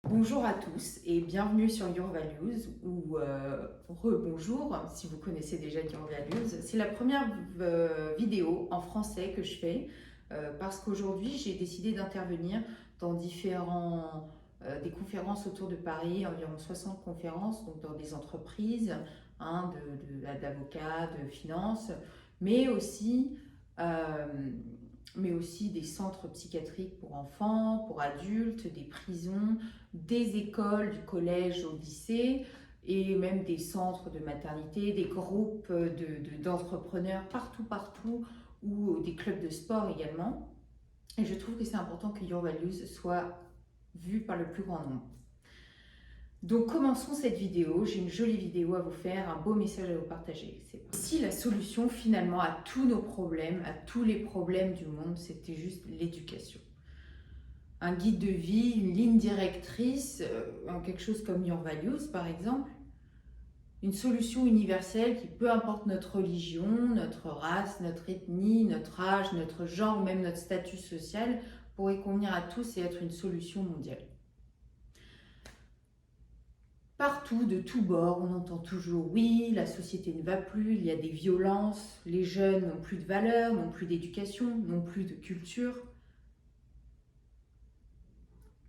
Bonjour à tous et bienvenue sur Your Values ou rebonjour si vous connaissez déjà Your Values. C'est la première vidéo en français que je fais parce qu'aujourd'hui j'ai décidé d'intervenir dans des conférences autour de Paris, environ 60 conférences, donc dans des entreprises, d'avocats, de finance, mais aussi euh, mais aussi des centres psychiatriques pour enfants, pour adultes, des prisons, des écoles, du collège au lycée, et même des centres de maternité, des groupes d'entrepreneurs partout, ou des clubs de sport également. Et je trouve que c'est important que Your Values soit vu par le plus grand nombre. Donc commençons cette vidéo, j'ai une jolie vidéo à vous faire, un beau message à vous partager. Si la solution finalement à tous nos problèmes, à tous les problèmes du monde, c'était juste l'éducation. Un guide de vie, une ligne directrice, quelque chose comme Your Values par exemple, une solution universelle qui, peu importe notre religion, notre race, notre ethnie, notre âge, notre genre ou même notre statut social, pourrait convenir à tous et être une solution mondiale. Partout, de tous bords, on entend toujours oui, la société ne va plus, il y a des violences, les jeunes n'ont plus de valeur, n'ont plus d'éducation, n'ont plus de culture.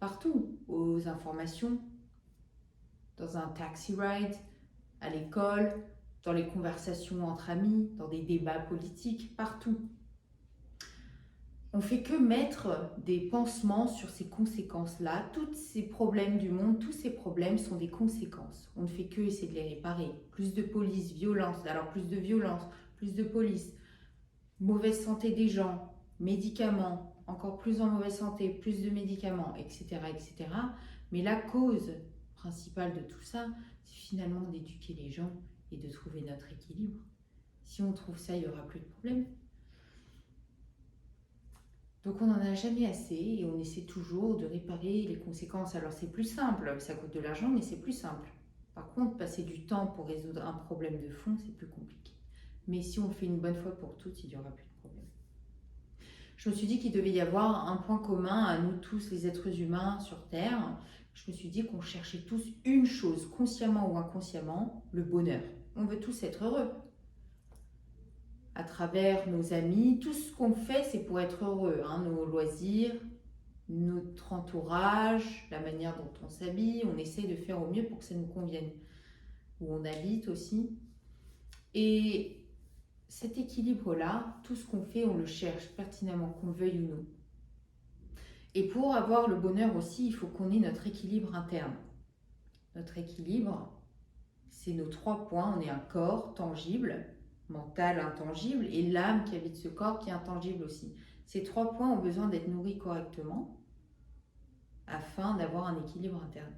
Partout, aux informations, dans un taxi ride, à l'école, dans les conversations entre amis, dans des débats politiques, partout. On ne fait que mettre des pansements sur ces conséquences-là. Tous ces problèmes du monde, tous ces problèmes sont des conséquences. On ne fait que essayer de les réparer. Plus de police, violence, alors plus de violence, plus de police, mauvaise santé des gens, médicaments, encore plus en mauvaise santé, plus de médicaments, etc., etc. Mais la cause principale de tout ça, c'est finalement d'éduquer les gens et de trouver notre équilibre. Si on trouve ça, il n'y aura plus de problème. Donc on n'en a jamais assez et on essaie toujours de réparer les conséquences. Alors c'est plus simple, ça coûte de l'argent, mais c'est plus simple. Par contre, passer du temps pour résoudre un problème de fond, c'est plus compliqué. Mais si on le fait une bonne fois pour toutes, il n'y aura plus de problème. Je me suis dit qu'il devait y avoir un point commun à nous tous les êtres humains sur Terre. Je me suis dit qu'on cherchait tous une chose, consciemment ou inconsciemment, le bonheur. On veut tous être heureux. À travers nos amis, tout ce qu'on fait, c'est pour être heureux. Nos loisirs, notre entourage, la manière dont on s'habille, on essaie de faire au mieux pour que ça nous convienne. Où on habite aussi. Et cet équilibre-là, tout ce qu'on fait, on le cherche pertinemment, qu'on le veuille ou non. Et pour avoir le bonheur aussi, il faut qu'on ait notre équilibre interne. Notre équilibre, c'est nos 3 points. On est un corps tangible, mental intangible, et l'âme qui habite ce corps qui est intangible aussi. Ces 3 points ont besoin d'être nourris correctement afin d'avoir un équilibre interne.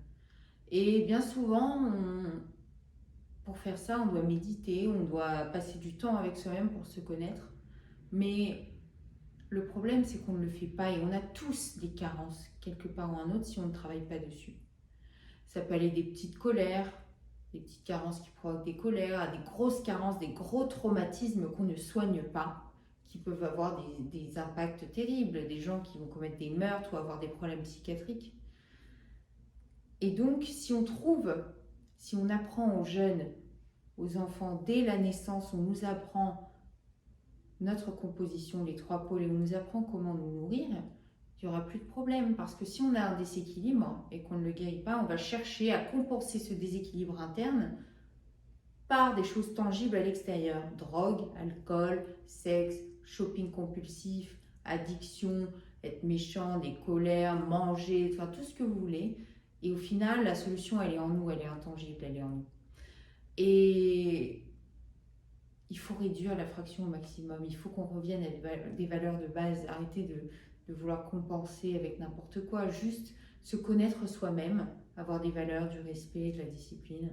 Et bien souvent, pour faire ça, on doit méditer, on doit passer du temps avec soi-même pour se connaître. Mais le problème, c'est qu'on ne le fait pas et on a tous des carences, quelque part ou un autre, si on ne travaille pas dessus. Ça peut aller des petites colères, des petites carences qui provoquent des colères, à des grosses carences, des gros traumatismes qu'on ne soigne pas, qui peuvent avoir des impacts terribles, des gens qui vont commettre des meurtres ou avoir des problèmes psychiatriques. Et donc, si on apprend aux jeunes, aux enfants, dès la naissance, on nous apprend notre composition, les 3 pôles, et on nous apprend comment nous nourrir, il n'y aura plus de problème. Parce que si on a un déséquilibre et qu'on ne le guérit pas, on va chercher à compenser ce déséquilibre interne par des choses tangibles à l'extérieur. Drogue, alcool, sexe, shopping compulsif, addiction, être méchant, des colères, manger, enfin tout ce que vous voulez. Et au final, la solution, elle est en nous, elle est intangible, elle est en nous. Et il faut réduire la fraction au maximum. Il faut qu'on revienne à des valeurs de base. Arrêter de vouloir compenser avec n'importe quoi. Juste se connaître soi-même, avoir des valeurs, du respect, de la discipline.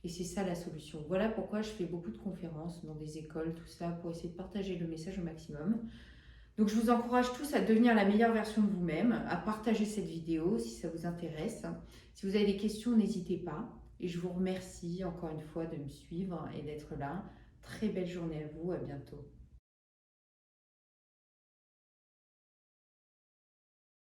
Et c'est ça la solution. Voilà pourquoi je fais beaucoup de conférences dans des écoles, tout ça, pour essayer de partager le message au maximum. Donc je vous encourage tous à devenir la meilleure version de vous-même, à partager cette vidéo si ça vous intéresse. Si vous avez des questions, n'hésitez pas. Et je vous remercie encore une fois de me suivre et d'être là. Très belle journée à vous, à bientôt.